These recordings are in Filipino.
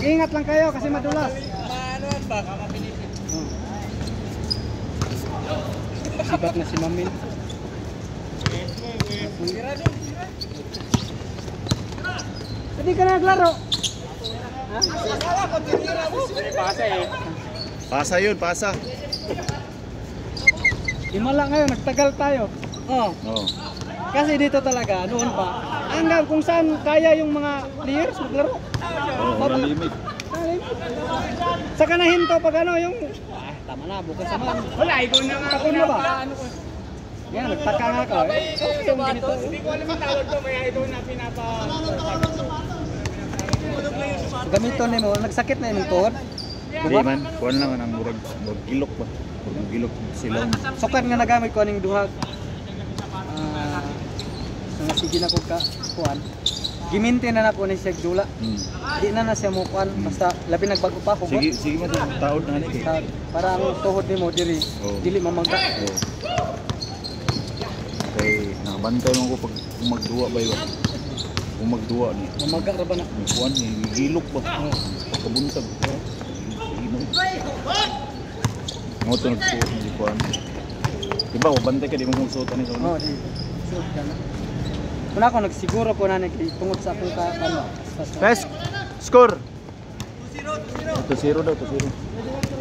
Mag-ingat lang kayo kasi madulas. Maanuan ba? Kakapinitin. Sibat na si Mamin. Hindi ka na naglaro. Ha? Pasa eh. Pasa yun, pasa. Himala ngayon, nagtagal tayo. Oh. Oh. Kasi dito talaga, noon pa. Hanggang kung saan kaya yung mga players maglaro. Oh, walang limit. Saka na hinto pag ano yung tama na, bukas naman. Wala, ikaw na nga. Ako na ba? Yan, nagtaka nga ka. Hindi ko alam ang tawag ko, kaya ikaw na pinapa... Gamito ni mo, nagsakit na yung tuhod. Hindi man, kuhan lang ang murag gilok ba? Murag gilok sila. Sukad nga nagamit ko aning duhag. Nga sige na ko ka kuan. Giminti na nako ni siya dula. Di na siya mo kuan basta labi nagbago pa ko. Sige mo sa taod na ni. Para ang tuhod nimo diri dili mamangga. Kay nakabantay mo ko pag magduwa ba yun. Kung magduwa ni. Mamangga ra ba na? Kuan ni gilok ba? Pagkabuntag. Mo to nagsuot ni kuan. Diba, bantay ka di mo suot ani sa Oh, di. Suot ka na. Kung ako nagsiguro ko na tungod sa akong ano. Guys, score. 2-0 daw, 2-0.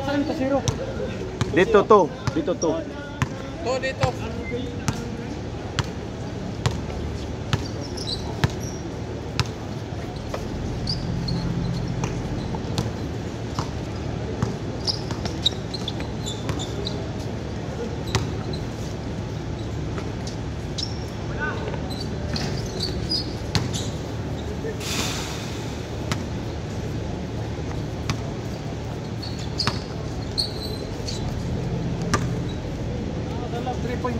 Saan ka zero? Dito to. Dito.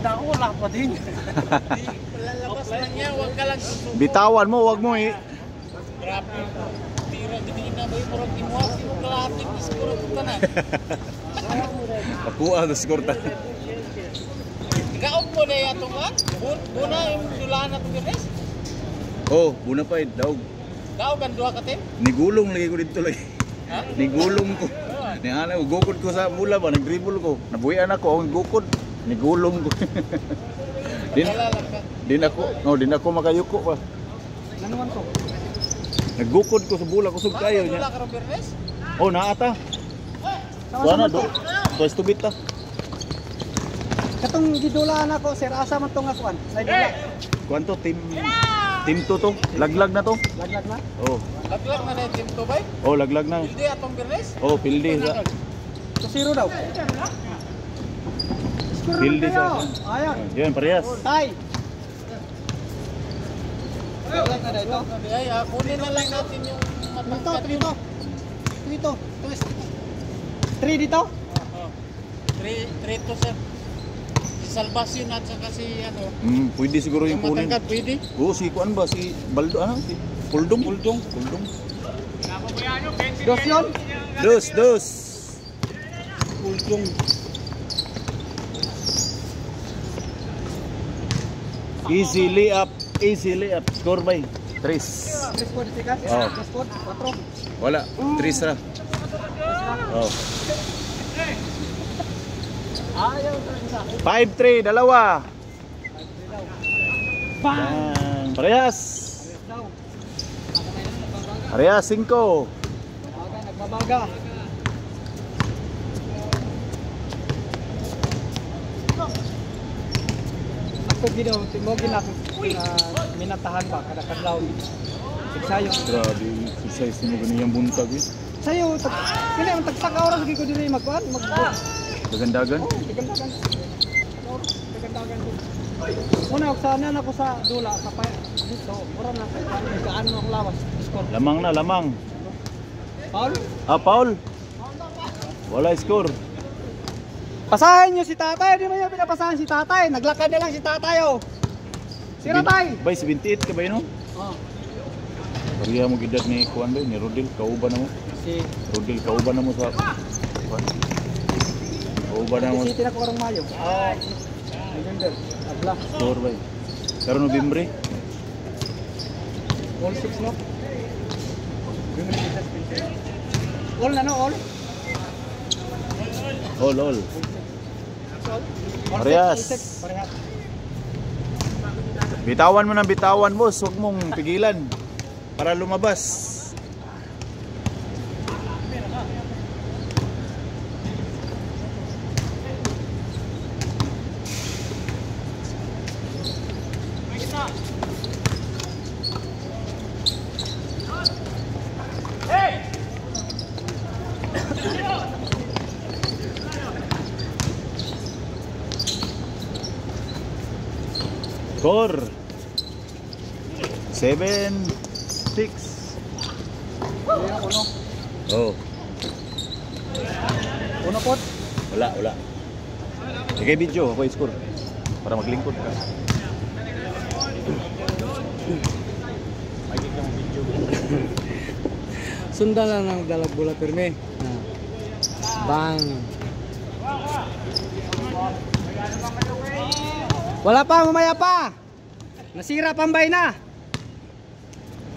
Wala pa din. Lalabas na niya, huwag ka lang susuko. Bitawan mo, wag mo eh. Grabe. Tira, ditingin na ba yung murag imuhas, yung kalahating iskuro ka na. Ako ang score ta. Ikaw po na yung atungan? Buna yung dulaan na itong birnes? Oh, buna pa daog. Ikaw ganduha ka tin? Nigulong lagi ko dito lagi. Ha? Nigulong ko. Ni ana gukod ko sa mula ba, nag-dribble ko. Nabuyan ako, ang gukod. Nigulong ko. Din ako makayuko pa. Nanuan ko. Naggukod ko sa bula, kusog kayo Dula niya. ka rin birnes? Oh, naata. Sana do. Twice to beat ta. Katong gidulaan ako, sir, asa man tong akuan. Nay dula. Kuanto team 2 to. Laglag na to. Laglag na. Oh. Laglag na na yung team to ba? Oh, laglag na. Hindi atong birnes? Oh, pildi sa. So zero daw. Pildi sa. Ayan. Yan, parehas. Tay. Laglag na dito. Ay, kunin na lang natin yung matangkat. Dito. 3 dito. 3 to sir. Si Salvacion at saka si ano. Pwede siguro yung kunin. Matangkat pwede? Oh, si kuan ba si Baldo si Puldong. Dos yun. Dos. Puldong. Easily up. Score by 3. 3 po dito ka. Oh. 3 po. 4. Wala, 3 ra. Oh. Ayaw 5-3, dalawa. Bang! Parehas. Parehas 5. Nagbabaga. Ako gino, mo ginako minatahan ba kada kadlaw. Sigsayo. Grabe, size mo ganyan buntag eh. Sayo, kini ang tagtaka oras gi ko diri magkuan, Dagan-dagan. Dagandagan. Una og sana na ko sa dula sa pa dito. Ora na kay gaano ako lawas. Score. Lamang. Paul? Paul. Wala score. Pasahin nyo si tatay, di ba niya pinapasahan si tatay? Naglakad na lang si tatay oh. Si tatay. Bay 78 ka ba yun? Oh. Pariya mo gidad ni kuan ba ni Rodel kauban na mo. Si Rodel kauban na mo sa kuan. Kauban na mo. Si tina ko orang Mayo. Ah. November. Abla. Score bay. Karon November. All 6 no. All na no, all? All. Parehas. Parehas. Bitawan mo ng bitawan, boss. Huwag mong pigilan para lumabas. Score 7-6. Uno. Oh, Uno pot. wala. Sige, video ako i-score para maglingkod ka. Sundan lang ng dalag bola pirme. Bang. Wala pa, mamaya pa. Nasira pambay na.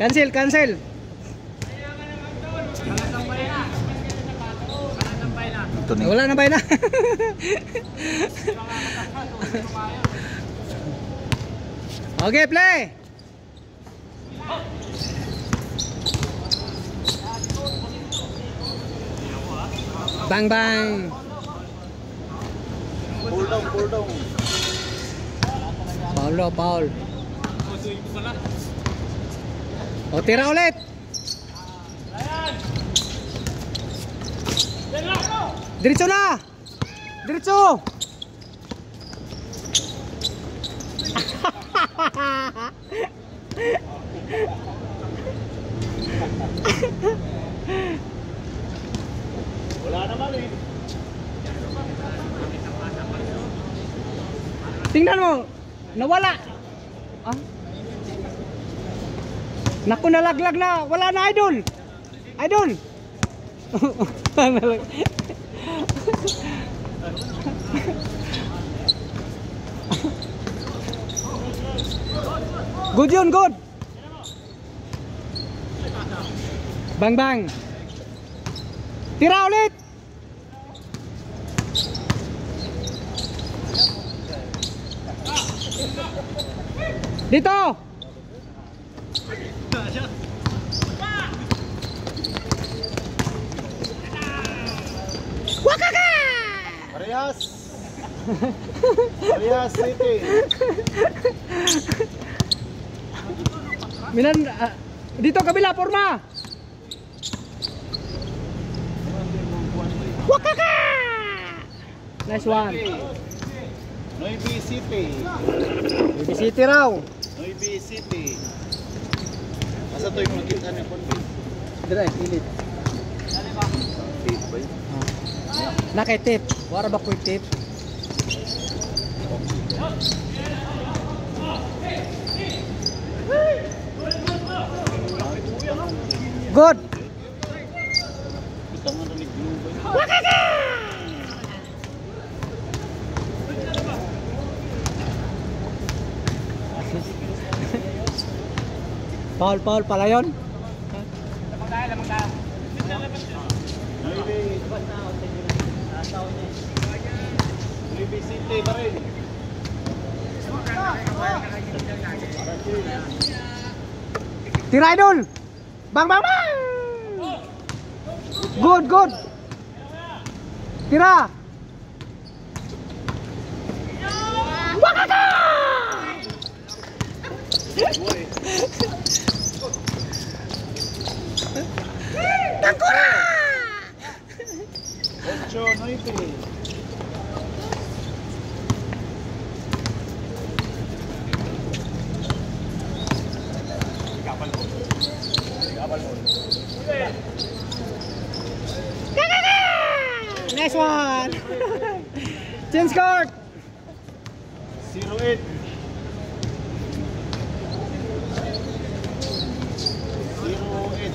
Cancel. Ito ni. Wala na bay na. Okay, play. Bang. Pull down. Foul. O, tira ulit. Diretso na. Diretso. Wala naman eh. Tingnan mo. Nawala. Ah? Naku, nalaglag na. Wala na, idol. Good yun, good. Bang. Tira ulit. Dito. Wakaka! Parehas City. Minan, dito kabila, forma. Wakaka! Nice one. Noivy City. Baby City raw. Noivy City. Asa to yung makita niya po? Dire, pilit. Nakay tip. Wara ba ko'y tip? Good. Kita nga ni glue ba? Wakaka! Paul pala yun. Noivy City ba rin? Tira idol. Bang. Good. Tira. Wakaka! Takura! Ocho, Noivy. Nice one. Team scored. 08. 08.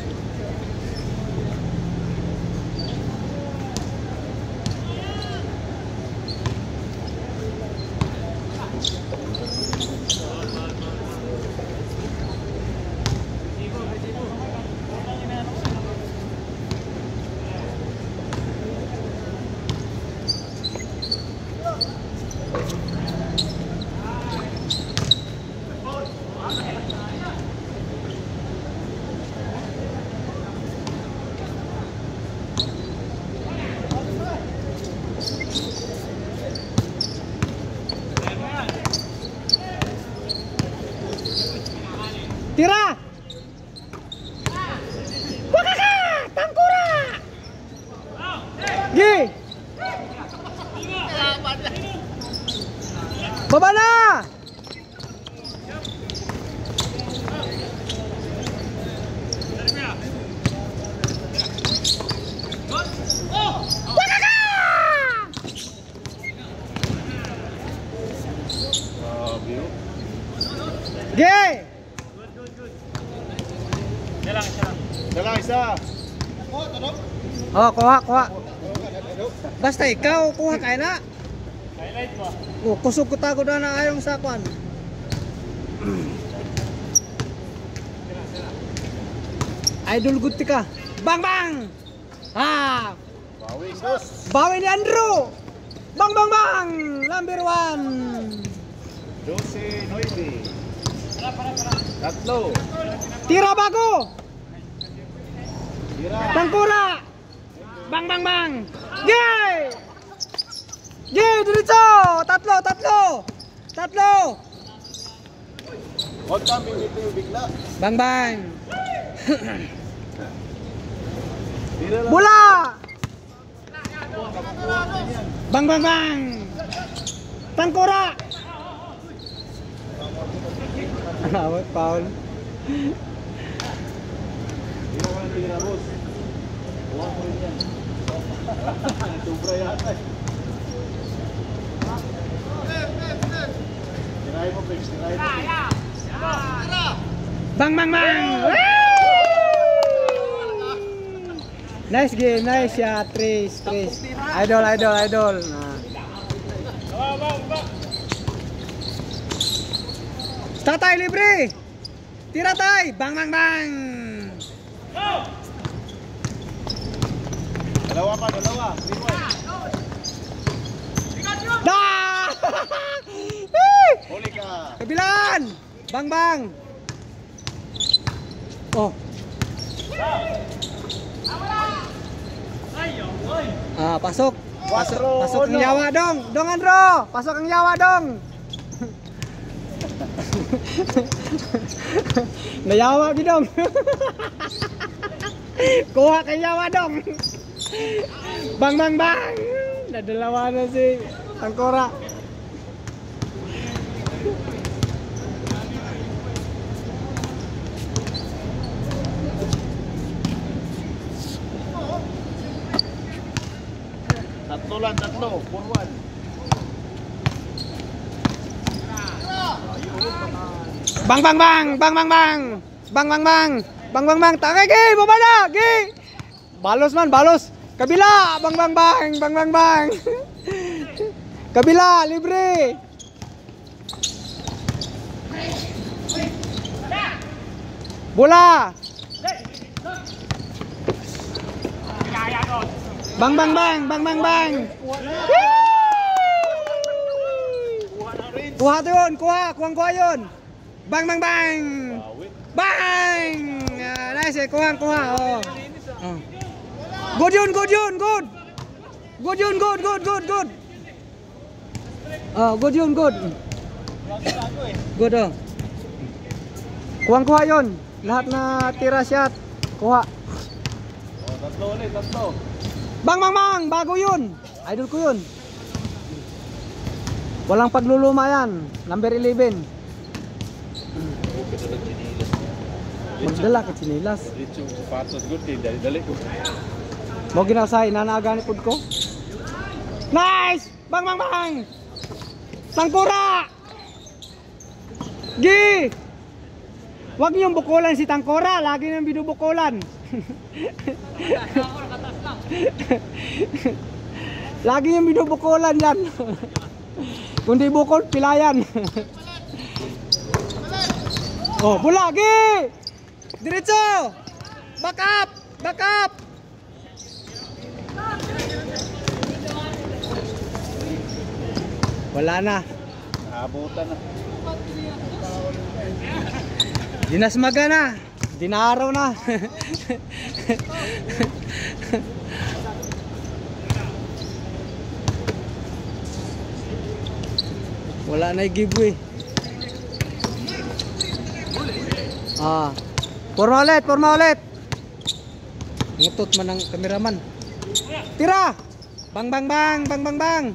Gi! Baba na! Gi! Dala isa. Oh, kuha. Basta ikaw, kuha kaya na. Highlight mo. Oh, kusog ko tago na na ayong sakwan. Idol good ka. Bang bang! Ah! Bawing dos. Bawi ni Andrew! Bang bang bang! Number 1! 12-9. Tatlo. Tira bago! Tira. Tangkura! Bang bang bang! Gay! Gay! Diretso! Tatlo! Huwag kami dito yung bigla. Bang bang! Tira lang. Bola! Bang bang bang! Tangkura! Awat Paul. Tira ka ng tira, boss. Huwag mo rin yan. Sobra yata. Tirahin mo, Pix. Tirahin mo. Bang bang bang! Nice game, nice shot, Tris. Idol. Nah. Tatay libre. Tira tay, bang bang bang. Dalawa. Dah! Huli ka. Kabilaan! Bang bang! Oh. Ah, pasok ang yawa dong. Dong Andro, pasok ang yawa dong. Nayawa gidong. Kuha kay yawa dong. Bang bang bang. Nadalawa na si Tangkora. Tatlo. 4-1. Bang bang bang, bang bang bang. Bang bang bang. Tangay gi, baba na, gi. Balos. Kabila, bang bang bang. Kabila, libre. Bola. Bang bang bang. Kuha to yun, kuha yun. Bang bang bang. Bang! Nice, kuha. Oh. Good yun. Good. Oh, good yun. Good, oh. Kuha yun. Lahat na tira shot. Kuha. Tatlo. Bang! Bago yun. Idol ko yun. Walang pagluluma yan. Number 11. Magdala ka chinilas. Dito yung sapatos good kay dali ko. Mo ginasay nanaaganit pud ko. Nice! Bang! Tangkura! Gi! Wag niyong bukulan si Tangkura, lagi nang binubukulan. Lagi niyang binubukulan yan. Kundi bukol, pilayan. Oh, bola, Gi! Diretso! Back up! Wala na. Naabutan na. Dinasmaga na. Dinaraw na. Wala na i-giveaway. Forma ulit. Ngutot man ang kameraman. Tira! Bang bang bang, bang bang bang.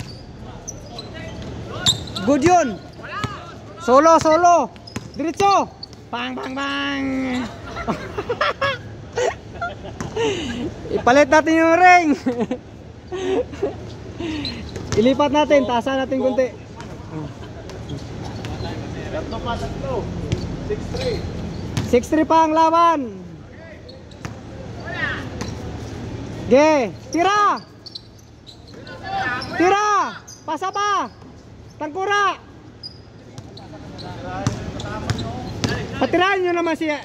Good yun. Solo, solo. Diretso. Bang bang bang. Ipalit natin yung ring. Ilipat natin, taasan natin kunti. Tatlo pa, tatlo. 6-3. 6-3 pa ang laban. Ge, tira. Tira. Pasa pa. Tangkura. Patirahin nyo naman siya.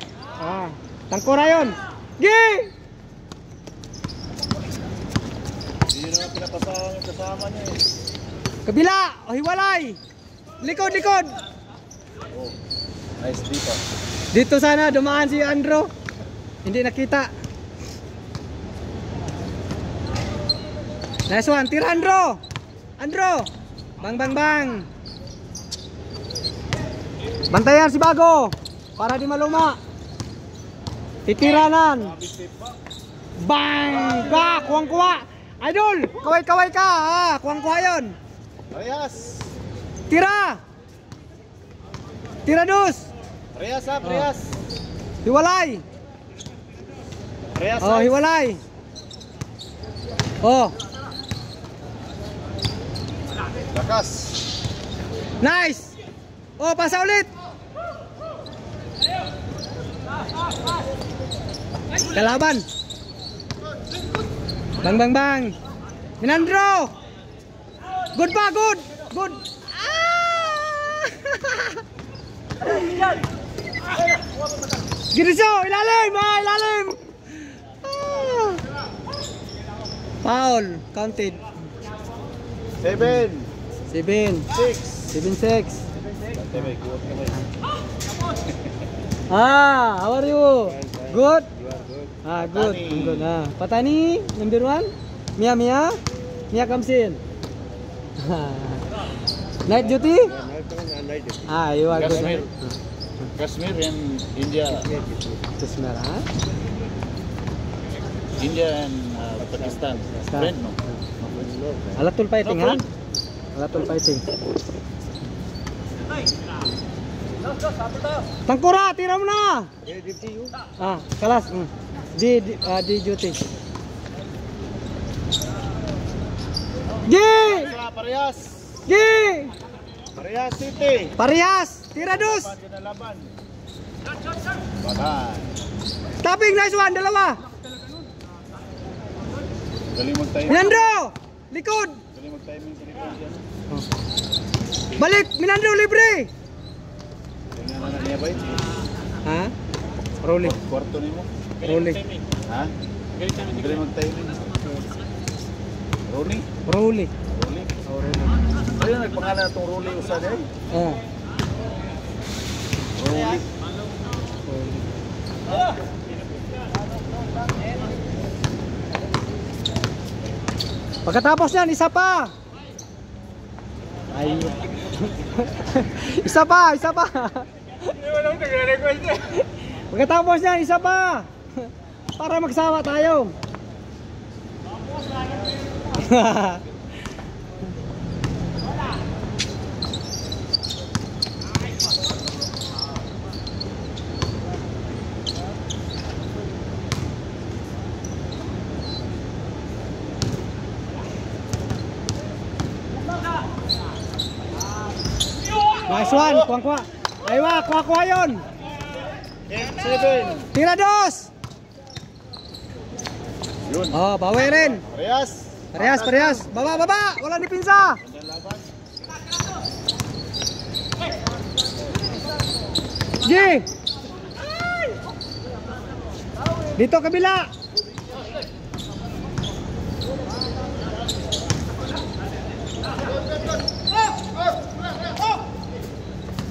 Tangkura yun. Ge. Hindi naman pinapasahan yung kasama niya eh. Kabila. O hiwalay. Likod, likod. Oh, nice dito. Dito sana dumaan si Andro. Hindi nakita. Nice one. Tira Andro. Andro. Bang bang bang. Bantayan si Bago para di maluma. Titiranan. Bang! Ka, kuwang-kuwa. Idol, kaway-kaway ka. Kuwang-kuwa 'yon. Parehas. Tira. Tira dos. Parehas ha, parehas. Hiwalay. Parehas Oh, hiwalay. Oh, Lakas. nice. Oh, pasa ulit. Kalaban. Bang bang bang. Minandro. Good pa, good. Good. Giriso, ilalim, ilalim. Foul, counted. 7. 7. 6. 7-6. Tebay, kuwag ka ba? How are you? Good? You are good. Good. Patani. I'm good. Patani, number 1. Mia, Mia. Mia comes in. Night duty? You are good. Kashmir. Kashmir and India. Kashmir, India and Pakistan. Friend, no? Alatul fighting, No, friend. Alatul fighting. Tangkura, tira mo na. Kalas. Di duty. Gi! Parehas. Gi! Parehas City. Parehas, tira dos. Laban. Bye-bye. Tapping, nice one, dalawa. Galing mag-timing. Minandro, likod. Galing mag-timing sa likod yan. Balik, Minandro, libre. Ganyan na niya ba yun? Rolling. Kwarto ni mo? Rolling. Ha? Galing mag-timing. Rolling? Rolling. Rolling? Ayun, nagpangalan na itong rolling usad eh. Rolling. Pagkatapos niyan, isa pa. Ay. Isa pa, isa pa. Pagkatapos niyan, isa pa. Para magsawa tayo. Nice one, kuha-kuha. Aywa, kuha-kuha yun. 7. Tira dos. Yun. Oh, bawi rin. Parehas. Parehas, parehas. Baba, baba. Wala ni pinsa. G. Dito kabila.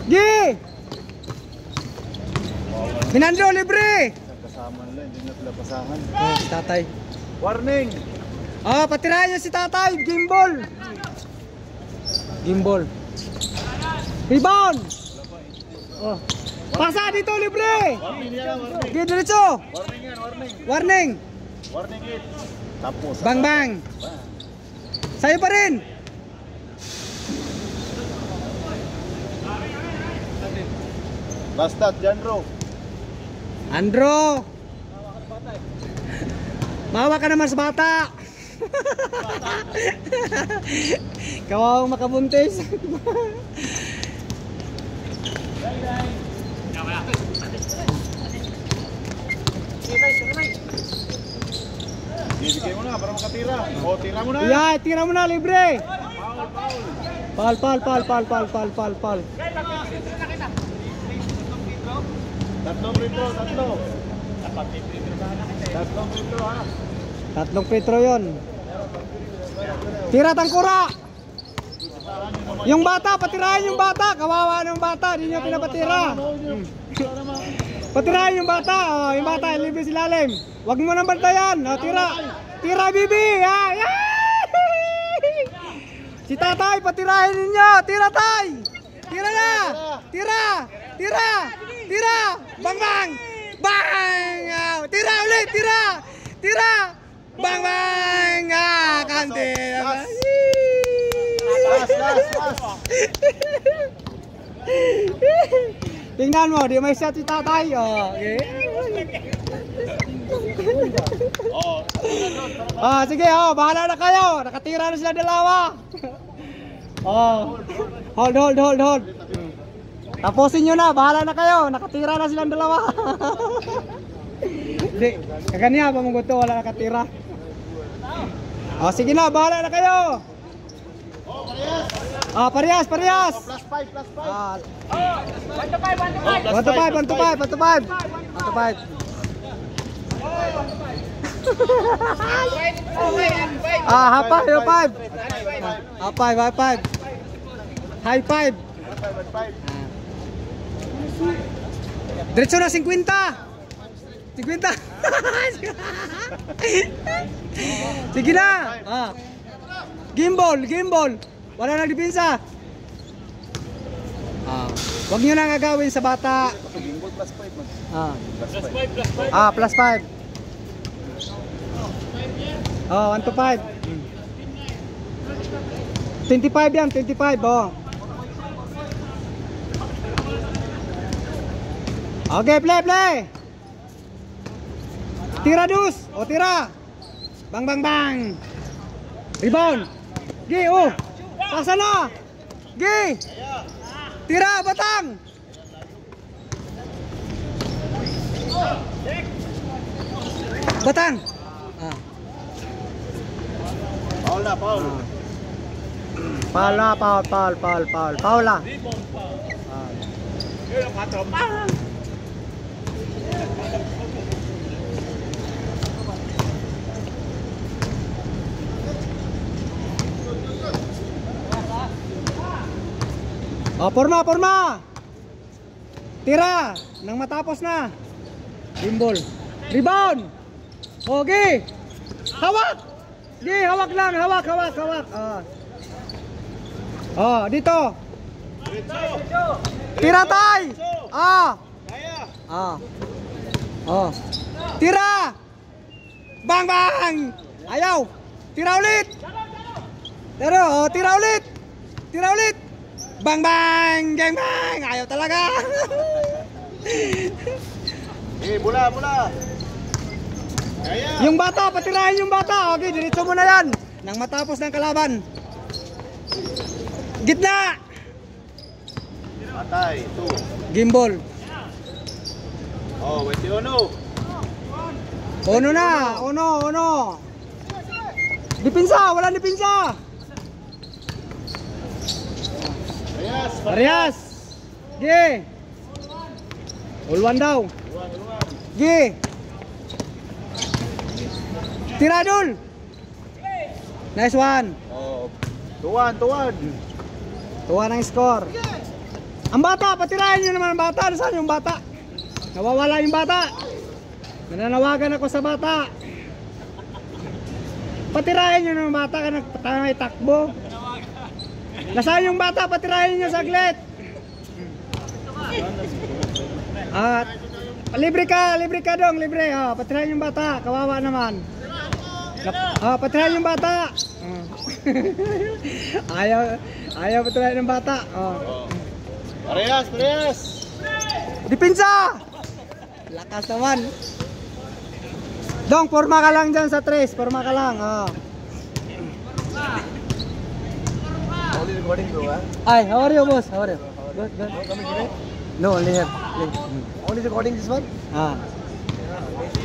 G. Minandro, libre. Kasama nila, hindi na sila pasahan. Si tatay. Warning! Patirahan niya si tatay. Gimbal. Gimbal. Rebound. Pasa dito, libre. Warning yan, warning. Di diretso. Warning yan, warning. Warning. Warning it. Tapos. Bang bang. Sa'yo pa rin. Basta, Janro. Andro. Mawa ka naman sa bata. Kawawang makabuntis. Bibigay mo na para makatira. O, tira mo na. Yeah, tira mo na libre. Foul, foul. Pal. Tatlong free-throw, tatlo. Tatlong free-throw, ha? Tatlong Petro yon. Tira tangkura. Yung bata, patirahin yung bata. Kawawa ng bata, hindi nyo pinapatira. Patirahin yung bata. Oh, yung bata, libre si lalim. Huwag mo nang bantayan. Oh, tira. Tira, bibi. Ah, yeah! Si tatay, patirahin ninyo. Tira, tay. Tira na. Tira. Bang, bang. Bang. Ah, tira ulit, tira. Bang, bang. Ah, kante. Last. Tingnan mo, di may shot si tatay. Oh, okay. Sige, bahala na kayo. Nakatira na sila dalawa. Hold. Tapusin nyo na, bahala na kayo. Nakatira na silang dalawa. Hindi, kaganya pa mong gusto, wala nakatira. Sige na, bahala na kayo. Parehas. Plus 5. 1 to 5. High five. Diretso na 50. Sige na. Gimbal. Wala nang depensa. Huwag nyo nang agawin sa bata. Gimbal plus 5. Plus 5. 1 to 5. 25 yan, 25. Okay, play. Tira dus. Tira. Bang. Rebound. Gi, Pasa na. Gi. Tira, batang. Foul. Paula. Forma. Tira, nang matapos na. Gimbal. Rebound. Okay. Hawak. Hawak lang. Dito. Tira tay. Tira. Bang. Ayaw. Tira ulit. Tira ulit. Bang. Gang. Ayaw talaga. Bola. Yung bata, patirahin yung bata. Okay, diretso mo na yan. Nang matapos ng kalaban. Gitna. Patay, 2. Gimbal. Wait, Uno. Uno. Dipinsa, wala dipinsa. Parehas. Gi. Ulwan daw. Gi. Tira dul. Nice one. Tuwan. Tuwa ng score. Ang bata, patirahin nyo naman ang bata. Nasaan yung bata? Nawawala yung bata. Nananawagan ako sa bata. Patirahin nyo naman ang bata ka nagpatangay takbo. Nasaan yung bata? Patirahin nyo saglit. Libre ka dong, libre. Patirahin yung bata, kawawa naman. Patirahin yung bata. Ayaw patirahin ng bata. Parehas. Depensa! Lakas naman. Dong, forma ka lang dyan sa 3. Forma ka lang. Only recording bro, ha? Hi, how are you, boss? How are you? Good. No, only here. Only recording this one?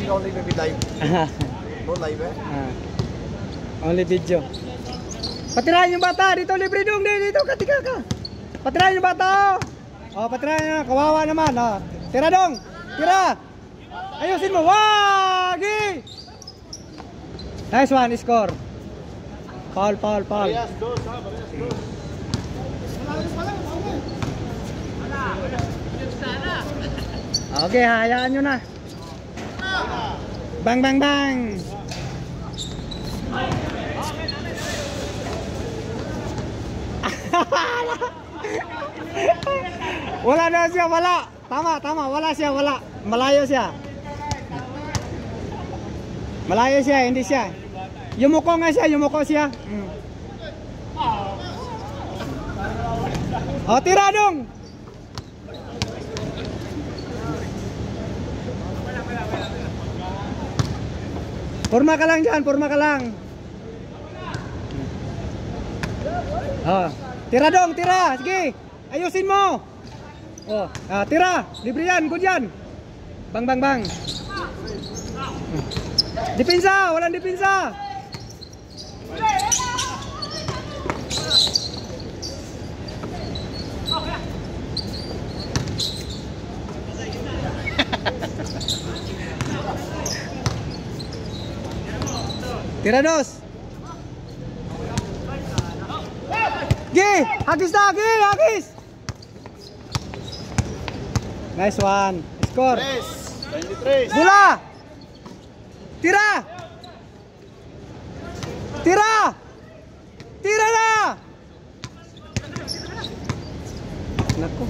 Only maybe live. No live, eh? Only video. Patirahin yung bata. Dito, libre dong. Dito, katika ka. Patirahin yung bata. Patirahin na. Kawawa naman. Tira dong. Tira. Ayusin mo. Wagi! Nice one. Score. Foul. Parehas dos. Okay, hayaan nyo na. Bang. Wala na siya, wala. Tama, wala siya, wala. Malayo siya, hindi siya. Yumuko siya. Tira dong. Forma ka lang dyan, Tira dong, tira. Sige, ayusin mo. Tira, libre yan, good yan. Bang. Depensa, walang depensa. Tira dos. Hagis. Nice one. Score. 23. Bola. Tira na. Nako.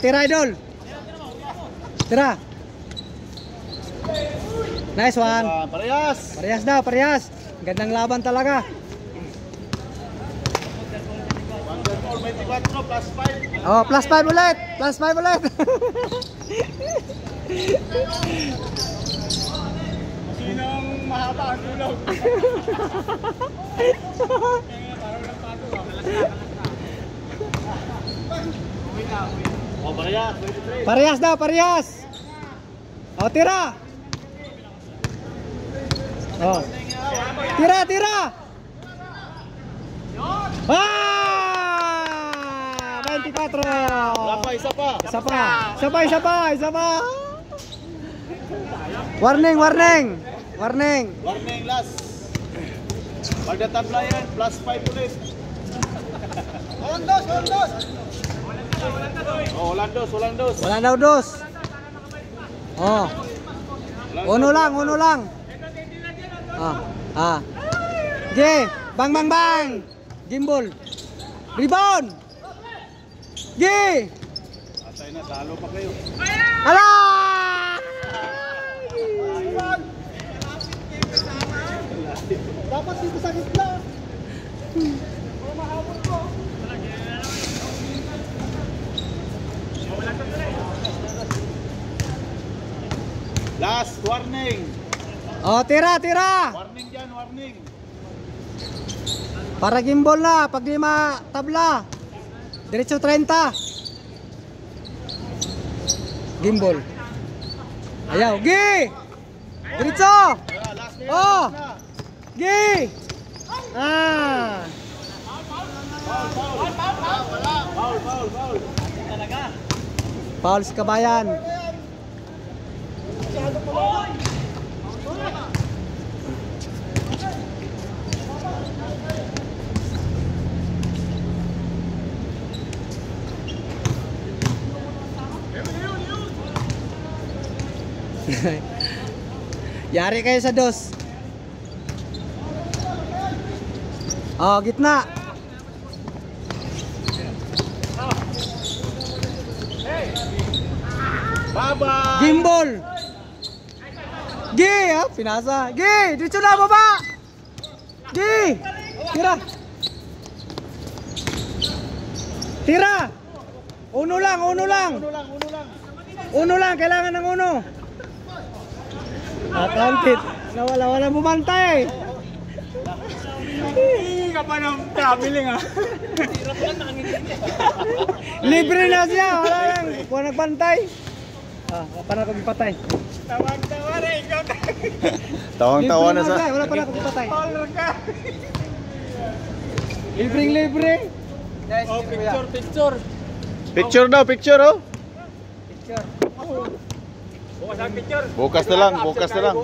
Tira idol. Tira. Nice one. Parehas. Gandang laban talaga. 24 plus 5. +5 ulit. Sinong mahaba ang tulog? Parehas. Parehas. Tira. Tira. 24. Isa pa. Warning. Warning last. Pagdatabla yan, plus 5 ulit. Walang dos. Wala daw dos. Uno lang. Ge, bang. Gimbal. Rebound. Ge. Atay na, talo pa kayo. Ala! Dapat dito sa gitna. Last warning. Tira. Warning dyan, warning. Para gimbal na, pag di matabla. Diretso 30. Gimbal. Ayaw, Gi! Diretso! Last na. Gi! Foul. Foul si Kabayan. Yari kayo sa dos. Gitna. Baba. Gimbal. Gi, ha? Pinasa. Gi, dito na, baba. Gi. Tira. Tira. Uno lang. Uno lang, kailangan ng uno. Counted. Wala bumantay. Hindi ka pa ng traveling ah. Libre na siya, wala lang. Kung nagbantay. Para pagpatay. Tawag-tawa na ikaw. Tawang-tawa na sa... Wala pa na pagpatay. Taller ka. Libre. Oh, picture. Picture daw, picture oh. Picture. Bukas ang picture. Bukas na lang.